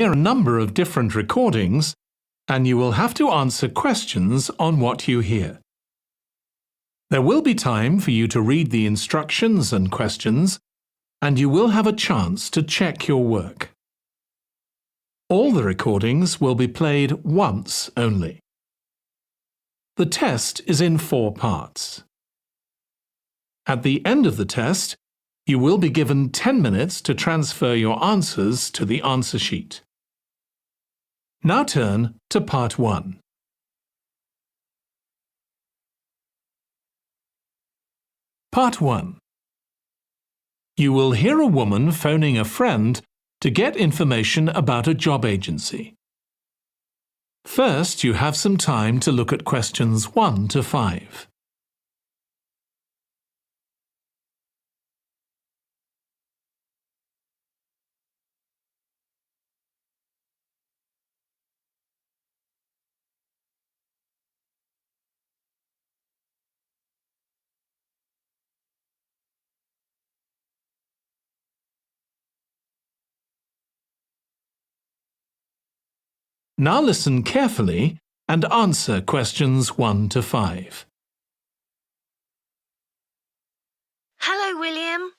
hear a number of different recordings, and you will have to answer questions on what you hear. There will be time for you to read the instructions and questions, and you will have a chance to check your work. All the recordings will be played once only. The test is in 4 parts. At the end of the test, you will be given 10 minutes to transfer your answers to the answer sheet. Now turn to Part 1. Part 1. You will hear a woman phoning a friend to get information about a job agency. First, you have some time to look at questions 1 to 5. Now listen carefully and answer questions 1 to 5. Hello, William.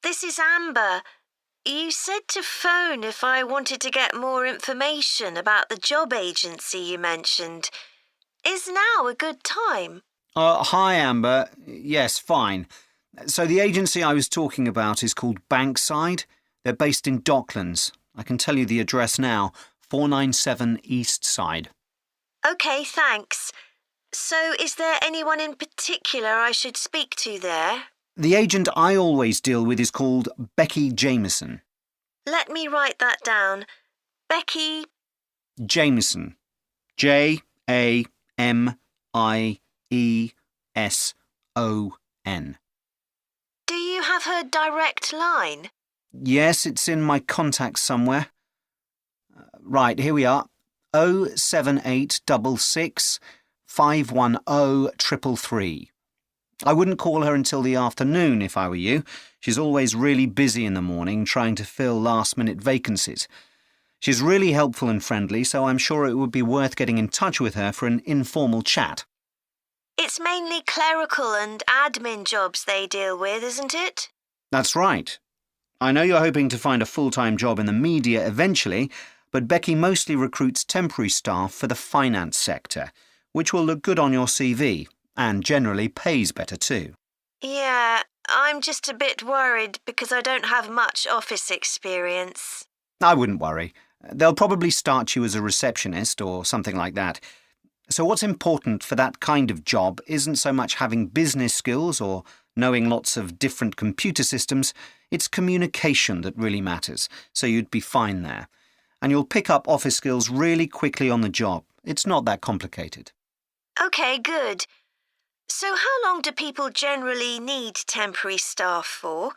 This is Amber. You said to phone if I wanted to get more information about the job agency you mentioned. Is now a good time? Hi, Amber. Yes, fine. So the agency I was talking about is called Bankside. They're based in Docklands. I can tell you the address now. 497 East Side. OK, thanks. So is there anyone in particular I should speak to there? The agent I always deal with is called Becky Jameson. Let me write that down. Becky Jameson. Jameson. Do you have her direct line? Yes, it's in my contacts somewhere. Right, here we are. 07866 510 333. I wouldn't call her until the afternoon if I were you. She's always really busy in the morning trying to fill last-minute vacancies. She's really helpful and friendly, so I'm sure it would be worth getting in touch with her for an informal chat. It's mainly clerical and admin jobs they deal with, isn't it? That's right. I know you're hoping to find a full-time job in the media eventually, but Becky mostly recruits temporary staff for the finance sector, which will look good on your CV and generally pays better too. Yeah, I'm just a bit worried because I don't have much office experience. I wouldn't worry. They'll probably start you as a receptionist or something like that. So what's important for that kind of job isn't so much having business skills or knowing lots of different computer systems. It's communication that really matters, so you'd be fine there. And you'll pick up office skills really quickly on the job. It's not that complicated. OK, good. So how long do people generally need temporary staff for?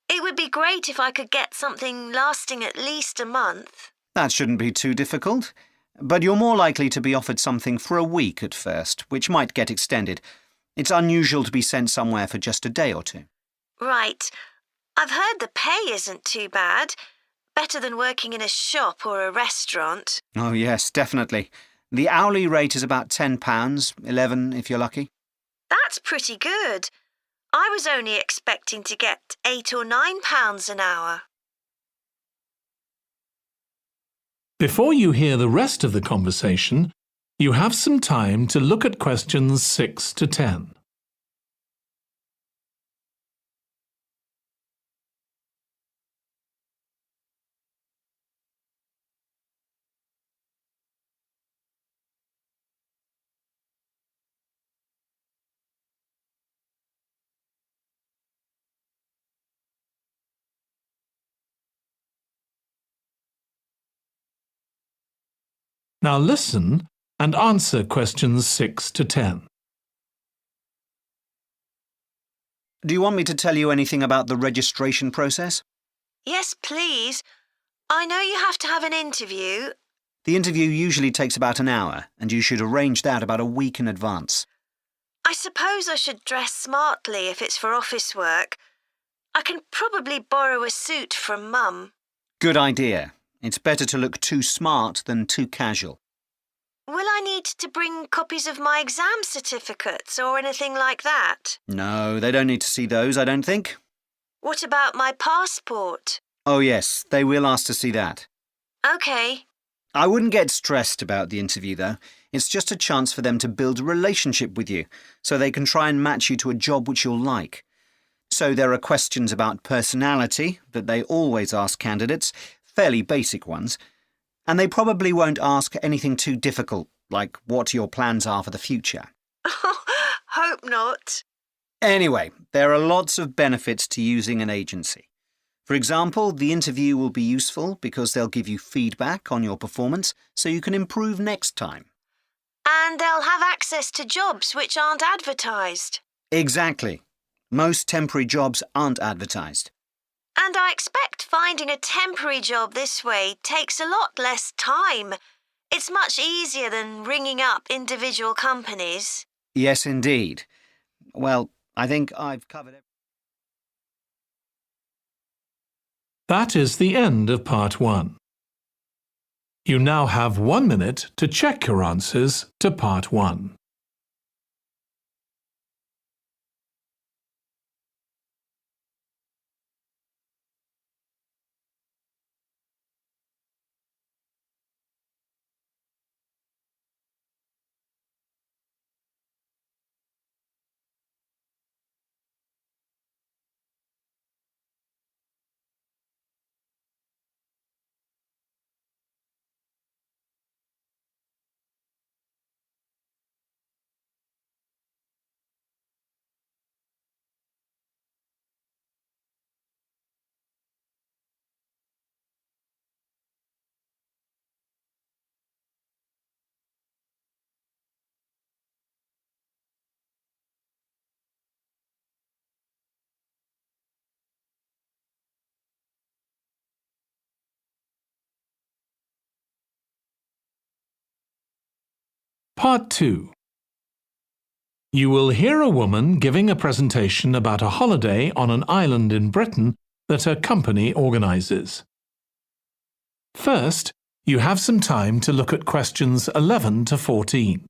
It would be great if I could get something lasting at least a month. That shouldn't be too difficult. But you're more likely to be offered something for a week at first, which might get extended. It's unusual to be sent somewhere for just a day or 2. Right. I've heard the pay isn't too bad. Better than working in a shop or a restaurant. Oh, yes, definitely. The hourly rate is about £10, $11 if you're lucky. That's pretty good. I was only expecting to get £8 or £9 an hour. Before you hear the rest of the conversation, you have some time to look at questions 6 to 10. Now listen and answer questions 6 to 10. Do you want me to tell you anything about the registration process? Yes, please. I know you have to have an interview. The interview usually takes about an hour, and you should arrange that about a week in advance. I suppose I should dress smartly if it's for office work. I can probably borrow a suit from Mum. Good idea. It's better to look too smart than too casual. Will I need to bring copies of my exam certificates or anything like that? No, they don't need to see those, I don't think. What about my passport? Oh yes, they will ask to see that. OK. I wouldn't get stressed about the interview, though. It's just a chance for them to build a relationship with you, so they can try and match you to a job which you'll like. So there are questions about personality that they always ask candidates, fairly basic ones, and they probably won't ask anything too difficult, like what your plans are for the future. Hope not. Anyway, there are lots of benefits to using an agency. For example, the interview will be useful because they'll give you feedback on your performance so you can improve next time. And they'll have access to jobs which aren't advertised. Exactly. Most temporary jobs aren't advertised. And I expect finding a temporary job this way takes a lot less time. It's much easier than ringing up individual companies. Yes, indeed. Well, I think I've covered it. That is the end of part 1. You now have 1 minute to check your answers to part 1. Part 2. You will hear a woman giving a presentation about a holiday on an island in Britain that her company organises. First, you have some time to look at questions 11 to 14.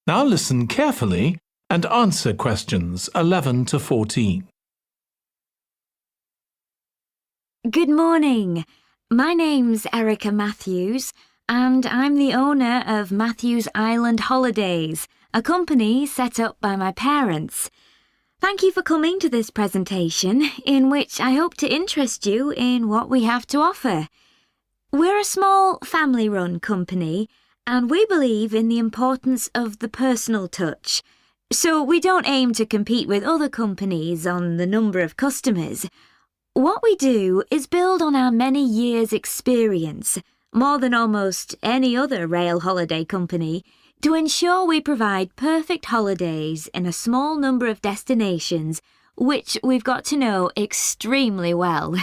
Now listen carefully and answer questions 11 to 14. Good morning. My name's Erica Matthews, and I'm the owner of Matthews Island Holidays, a company set up by my parents. Thank you for coming to this presentation, in which I hope to interest you in what we have to offer. We're a small family-run company, and we believe in the importance of the personal touch. So we don't aim to compete with other companies on the number of customers. What we do is build on our many years' experience, more than almost any other rail holiday company, to ensure we provide perfect holidays in a small number of destinations, which we've got to know extremely well.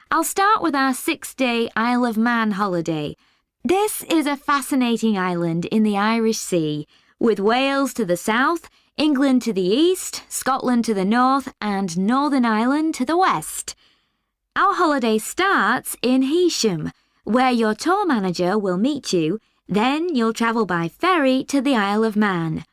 I'll start with our 6-day Isle of Man holiday. This is a fascinating island in the Irish Sea, with Wales to the south, England to the east, Scotland to the north, and Northern Ireland to the west. Our holiday starts in Heysham, where your tour manager will meet you. Then you'll travel by ferry to the Isle of Man.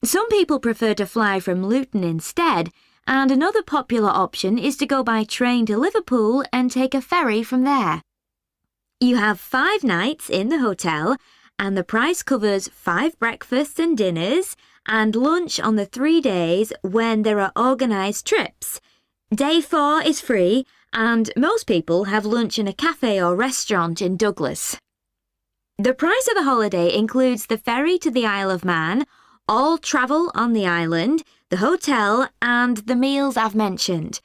Some people prefer to fly from Luton instead, and another popular option is to go by train to Liverpool and take a ferry from there. You have 5 nights in the hotel, and the price covers 5 breakfasts and dinners, and lunch on the 3 days when there are organised trips. Day 4 is free, and most people have lunch in a cafe or restaurant in Douglas. The price of the holiday includes the ferry to the Isle of Man, all travel on the island, the hotel, and the meals I've mentioned.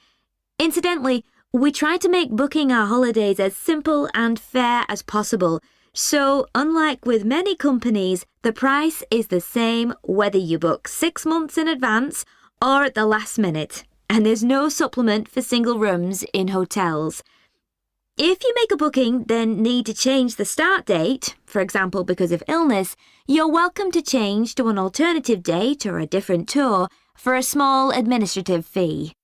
Incidentally, We try to make booking our holidays as simple and fair as possible. So, unlike with many companies, the price is the same whether you book 6 months in advance or at the last minute, and there's no supplement for single rooms in hotels. If you make a booking, then need to change the start date, for example because of illness, you're welcome to change to an alternative date or a different tour for a small administrative fee.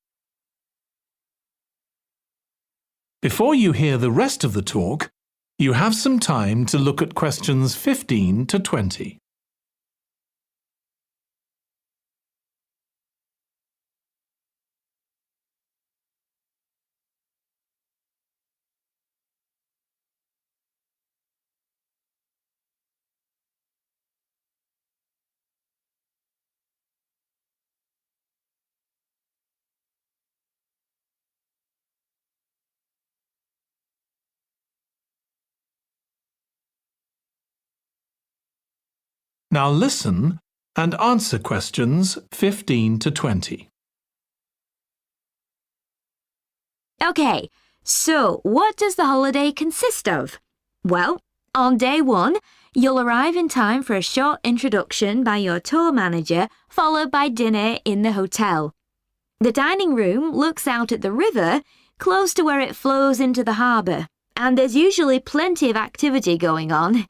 Before you hear the rest of the talk, you have some time to look at questions 15 to 20. Now listen and answer questions 15 to 20. Okay, so what does the holiday consist of? Well, on day 1, you'll arrive in time for a short introduction by your tour manager, followed by dinner in the hotel. The dining room looks out at the river, close to where it flows into the harbour, and there's usually plenty of activity going on.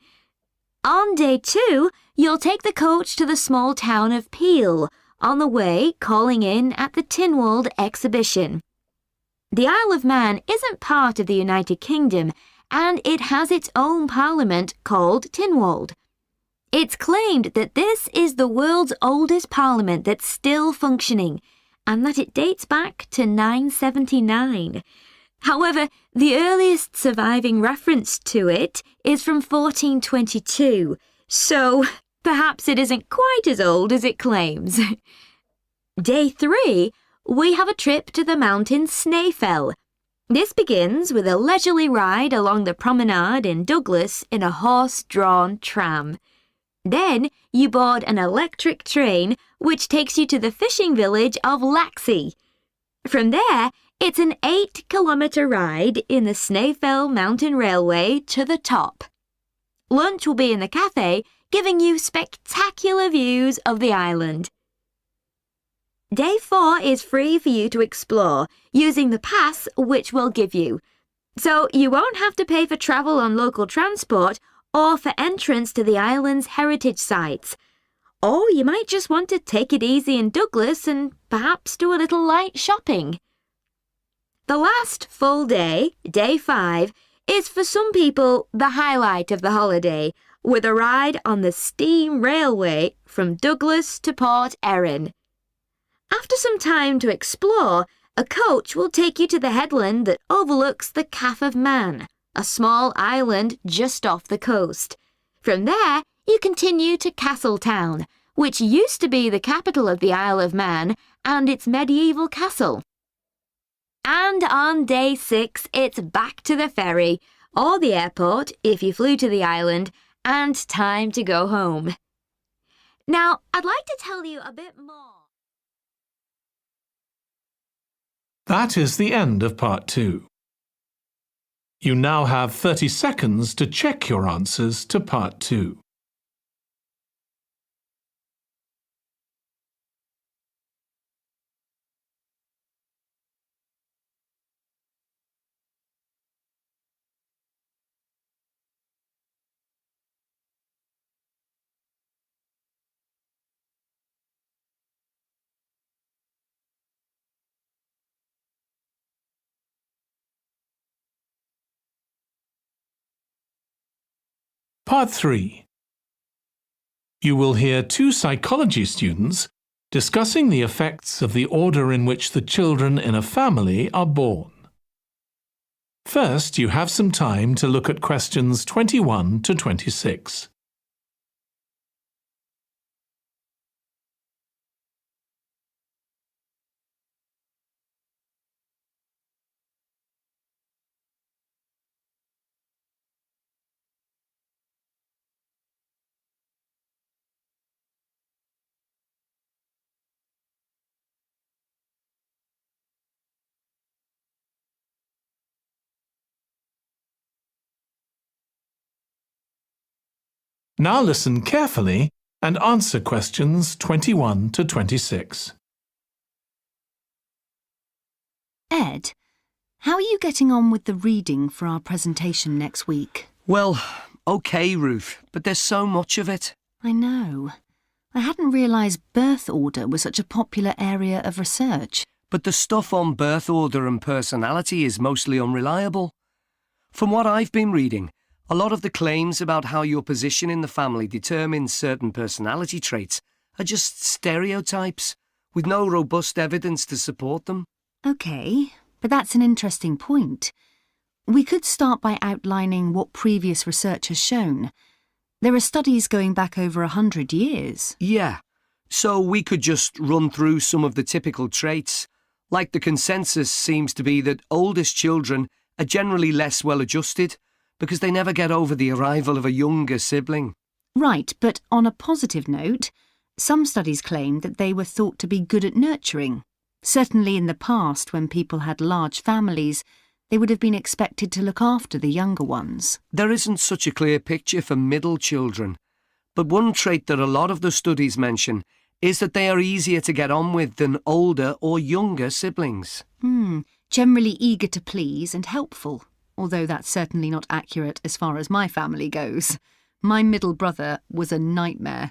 On day 2, you'll take the coach to the small town of Peel, on the way calling in at the Tynwald exhibition. The Isle of Man isn't part of the United Kingdom, and it has its own parliament called Tynwald. It's claimed that this is the world's oldest parliament that's still functioning, and that it dates back to 979. However, the earliest surviving reference to it is from 1422, so perhaps it isn't quite as old as it claims. Day 3, we have a trip to the mountain Snaefell. This begins with a leisurely ride along the promenade in Douglas in a horse-drawn tram. Then you board an electric train which takes you to the fishing village of Laxey. From there, it's an 8-kilometre ride in the Snaefell Mountain Railway to the top. Lunch will be in the cafe, giving you spectacular views of the island. Day 4 is free for you to explore, using the pass which we'll give you. So you won't have to pay for travel on local transport or for entrance to the island's heritage sites. Or you might just want to take it easy in Douglas and perhaps do a little light shopping. The last full day, day 5, is for some people the highlight of the holiday, with a ride on the steam railway from Douglas to Port Erin. After some time to explore, a coach will take you to the headland that overlooks the Calf of Man, a small island just off the coast. From there, you continue to Castletown, which used to be the capital of the Isle of Man and its medieval castle. And on day 6, it's back to the ferry, or the airport if you flew to the island, and time to go home. Now, I'd like to tell you a bit more. That is the end of part 2. You now have 30 seconds to check your answers to part 2. Part 3. You will hear 2 psychology students discussing the effects of the order in which the children in a family are born. First, you have some time to look at questions 21 to 26. Now listen carefully and answer questions 21 to 26. Ed, how are you getting on with the reading for our presentation next week? Well, OK, Ruth, but there's so much of it. I know. I hadn't realised birth order was such a popular area of research. But the stuff on birth order and personality is mostly unreliable. From what I've been reading, a lot of the claims about how your position in the family determines certain personality traits are just stereotypes, with no robust evidence to support them. OK, but that's an interesting point. We could start by outlining what previous research has shown. There are studies going back over 100 years. Yeah, so we could just run through some of the typical traits. Like the consensus seems to be that oldest children are generally less well-adjusted because they never get over the arrival of a younger sibling. Right, but on a positive note, some studies claim that they were thought to be good at nurturing. Certainly in the past, when people had large families, they would have been expected to look after the younger ones. There isn't such a clear picture for middle children, but one trait that a lot of the studies mention is that they are easier to get on with than older or younger siblings. Generally eager to please and helpful, although that's certainly not accurate as far as my family goes. My middle brother was a nightmare,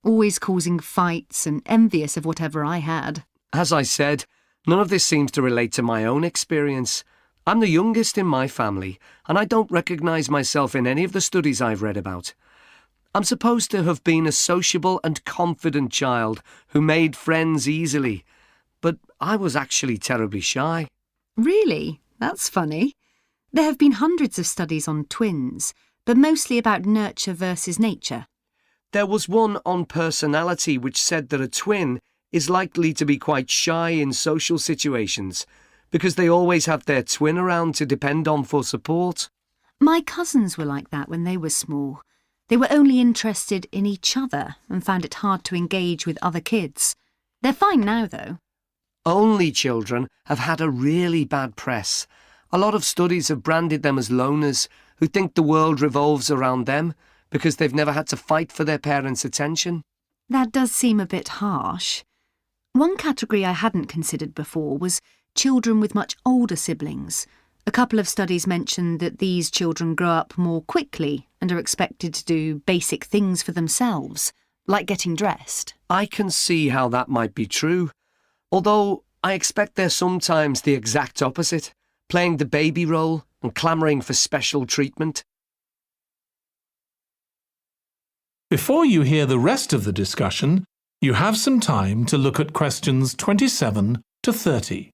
always causing fights and envious of whatever I had. As I said, none of this seems to relate to my own experience. I'm the youngest in my family, and I don't recognise myself in any of the studies I've read about. I'm supposed to have been a sociable and confident child who made friends easily, but I was actually terribly shy. Really? That's funny. There have been hundreds of studies on twins, but mostly about nurture versus nature. There was one on personality which said that a twin is likely to be quite shy in social situations because they always have their twin around to depend on for support. My cousins were like that when they were small. They were only interested in each other and found it hard to engage with other kids. They're fine now, though. Only children have had a really bad press. A lot of studies have branded them as loners who think the world revolves around them because they've never had to fight for their parents' attention. That does seem a bit harsh. One category I hadn't considered before was children with much older siblings. A couple of studies mentioned that these children grow up more quickly and are expected to do basic things for themselves, like getting dressed. I can see how that might be true, although I expect they're sometimes the exact opposite, playing the baby role and clamouring for special treatment. Before you hear the rest of the discussion, you have some time to look at questions 27 to 30.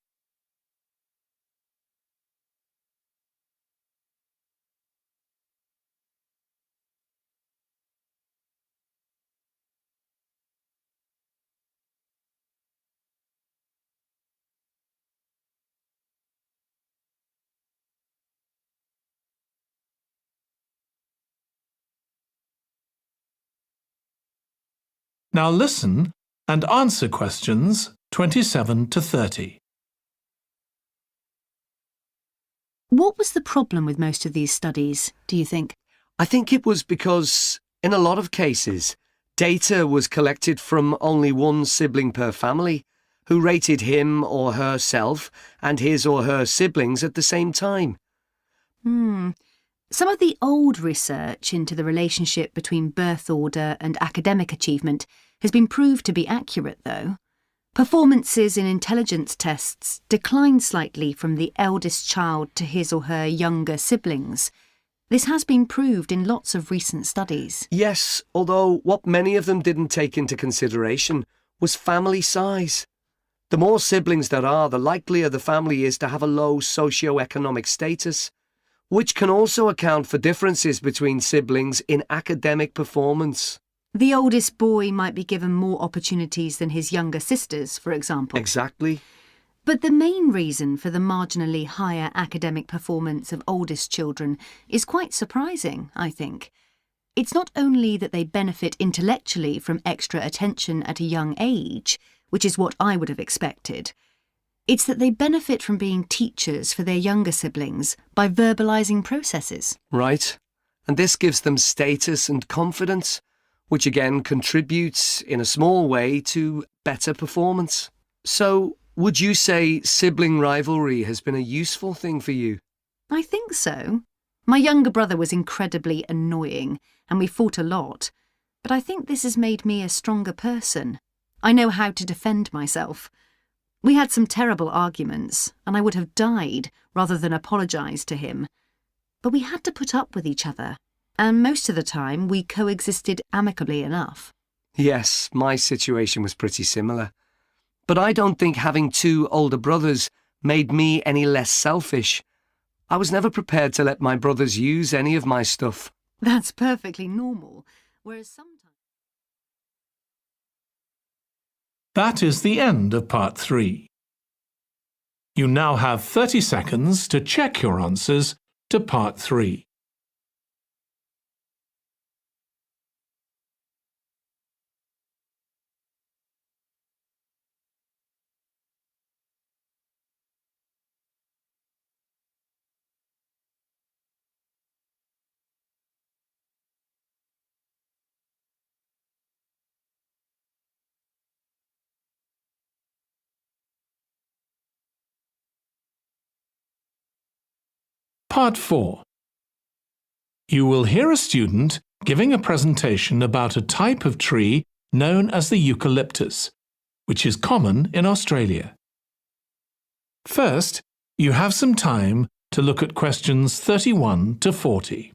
Now listen and answer questions 27 to 30. What was the problem with most of these studies, do you think? I think it was because, in a lot of cases, data was collected from only one sibling per family, who rated him or herself and his or her siblings at the same time. Some of the old research into the relationship between birth order and academic achievement has been proved to be accurate, though. Performances in intelligence tests declined slightly from the eldest child to his or her younger siblings. This has been proved in lots of recent studies. Yes, although what many of them didn't take into consideration was family size. The more siblings there are, the likelier the family is to have a low socio-economic status, which can also account for differences between siblings in academic performance. The oldest boy might be given more opportunities than his younger sisters, for example. Exactly. But the main reason for the marginally higher academic performance of oldest children is quite surprising, I think. It's not only that they benefit intellectually from extra attention at a young age, which is what I would have expected. It's that they benefit from being teachers for their younger siblings by verbalising processes. Right. and this gives them status and confidence, which again contributes in a small way to better performance. So, would you say sibling rivalry has been a useful thing for you? I think so. My younger brother was incredibly annoying, and we fought a lot, but I think this has made me a stronger person. I know how to defend myself. We had some terrible arguments, and I would have died rather than apologise to him. But we had to put up with each other, and most of the time we coexisted amicably enough. Yes, my situation was pretty similar. But I don't think having two older brothers made me any less selfish. I was never prepared to let my brothers use any of my stuff. That's perfectly normal, whereas sometimes... That is the end of part 3. You now have 30 seconds to check your answers to part 3. Part 4. You will hear a student giving a presentation about a type of tree known as the eucalyptus, which is common in Australia. First, you have some time to look at questions 31 to 40.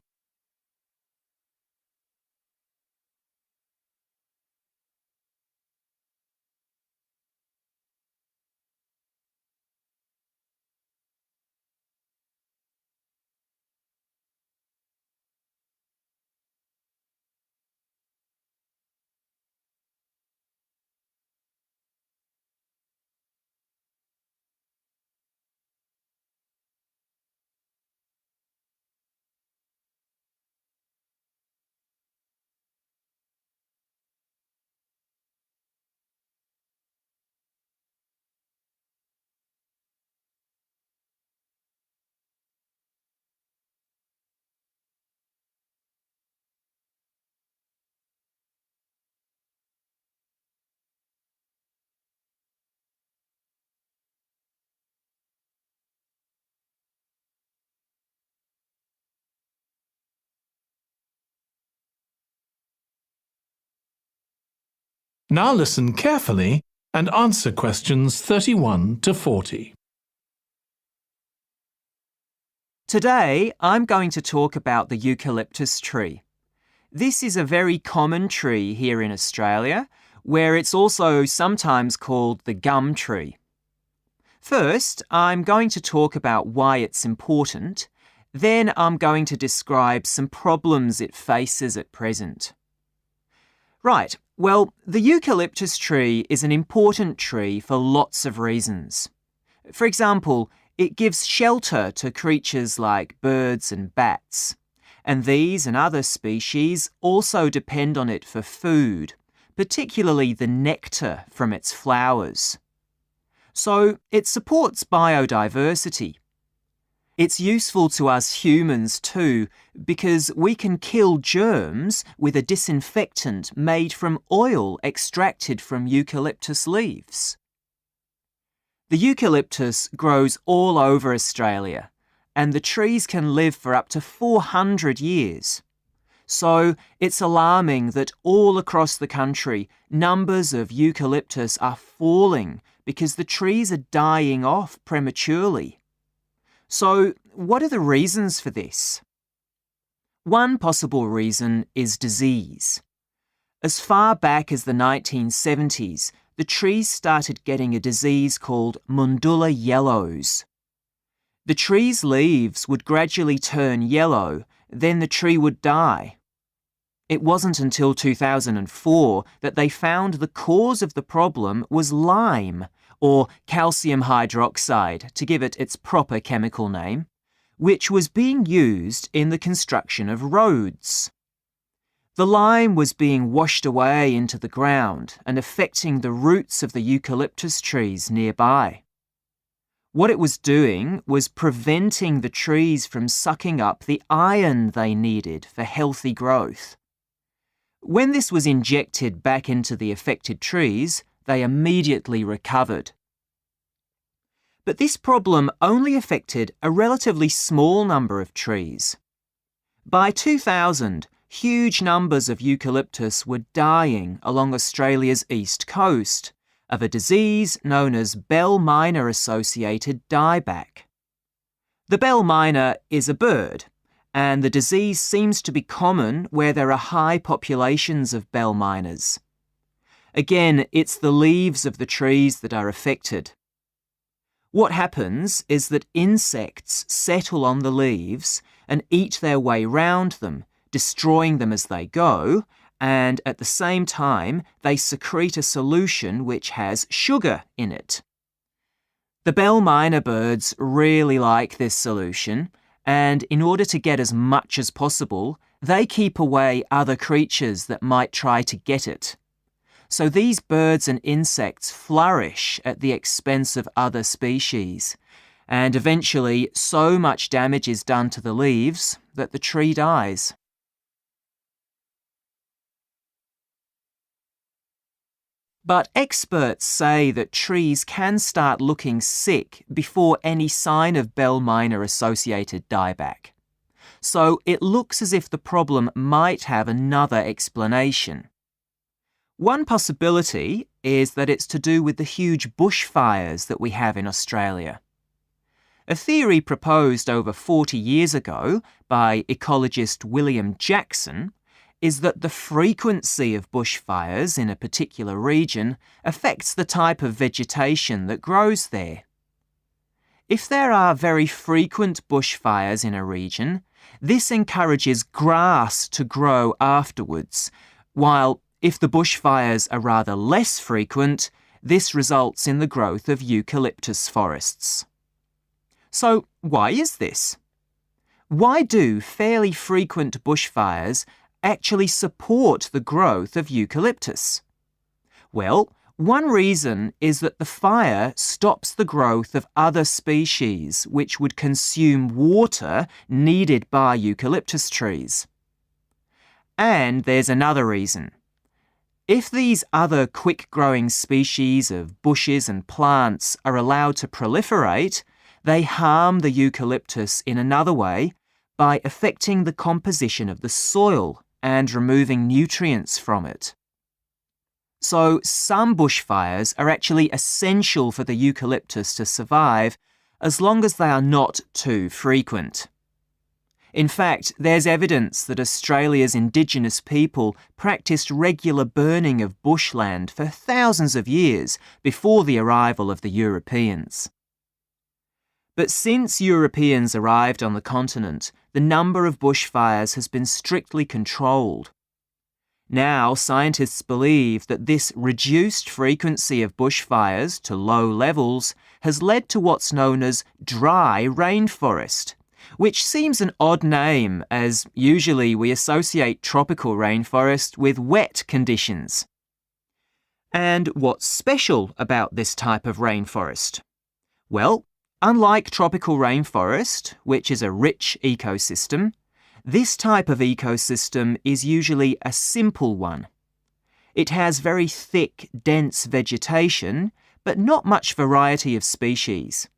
Now listen carefully and answer questions 31 to 40. Today, I'm going to talk about the eucalyptus tree. This is a very common tree here in Australia, where it's also sometimes called the gum tree. First, I'm going to talk about why it's important. Then I'm going to describe some problems it faces at present. Right, well, the eucalyptus tree is an important tree for lots of reasons. For example, it gives shelter to creatures like birds and bats, and these and other species also depend on it for food, particularly the nectar from its flowers. So it supports biodiversity. It's useful to us humans too, because we can kill germs with a disinfectant made from oil extracted from eucalyptus leaves. The eucalyptus grows all over Australia, and the trees can live for up to 400 years. So it's alarming that all across the country, numbers of eucalyptus are falling because the trees are dying off prematurely. So, what are the reasons for this? One possible reason is disease. As far back as the 1970s, the trees started getting a disease called Mundula yellows. The tree's leaves would gradually turn yellow, then the tree would die. It wasn't until 2004 that they found the cause of the problem was lime, or calcium hydroxide, to give it its proper chemical name, which was being used in the construction of roads. The lime was being washed away into the ground and affecting the roots of the eucalyptus trees nearby. What it was doing was preventing the trees from sucking up the iron they needed for healthy growth. When this was injected back into the affected trees, they immediately recovered. But this problem only affected a relatively small number of trees. By 2000, huge numbers of eucalyptus were dying along Australia's east coast of a disease known as bell miner-associated dieback. The bell miner is a bird, and the disease seems to be common where there are high populations of bell miners. Again, it's the leaves of the trees that are affected. What happens is that insects settle on the leaves and eat their way round them, destroying them as they go, and at the same time they secrete a solution which has sugar in it. The bell miner birds really like this solution, and in order to get as much as possible, they keep away other creatures that might try to get it. So these birds and insects flourish at the expense of other species, and eventually so much damage is done to the leaves that the tree dies. But experts say that trees can start looking sick before any sign of bell miner-associated dieback. So it looks as if the problem might have another explanation. One possibility is that it's to do with the huge bushfires that we have in Australia. A theory proposed over 40 years ago by ecologist William Jackson is that the frequency of bushfires in a particular region affects the type of vegetation that grows there. If there are very frequent bushfires in a region, this encourages grass to grow afterwards, while if the bushfires are rather less frequent, this results in the growth of eucalyptus forests. So why is this? Why do fairly frequent bushfires actually support the growth of eucalyptus? Well, one reason is that the fire stops the growth of other species which would consume water needed by eucalyptus trees. And there's another reason. If these other quick-growing species of bushes and plants are allowed to proliferate, they harm the eucalyptus in another way by affecting the composition of the soil and removing nutrients from it. So some bushfires are actually essential for the eucalyptus to survive as long as they are not too frequent. In fact, there's evidence that Australia's Indigenous people practiced regular burning of bushland for thousands of years before the arrival of the Europeans. But since Europeans arrived on the continent, the number of bushfires has been strictly controlled. Now, scientists believe that this reduced frequency of bushfires to low levels has led to what's known as dry rainforest, which seems an odd name as usually we associate tropical rainforest with wet conditions. And what's special about this type of rainforest? Well, unlike tropical rainforest, which is a rich ecosystem, this type of ecosystem is usually a simple one. It has very thick, dense vegetation, but not much variety of species.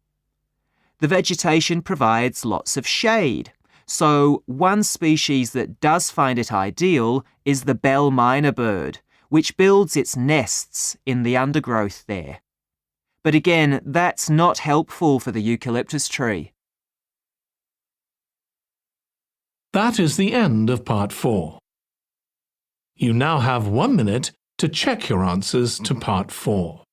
The vegetation provides lots of shade, so one species that does find it ideal is the bell miner bird, which builds its nests in the undergrowth there. But again, that's not helpful for the eucalyptus tree. That is the end of part 4. You now have 1 minute to check your answers to part 4.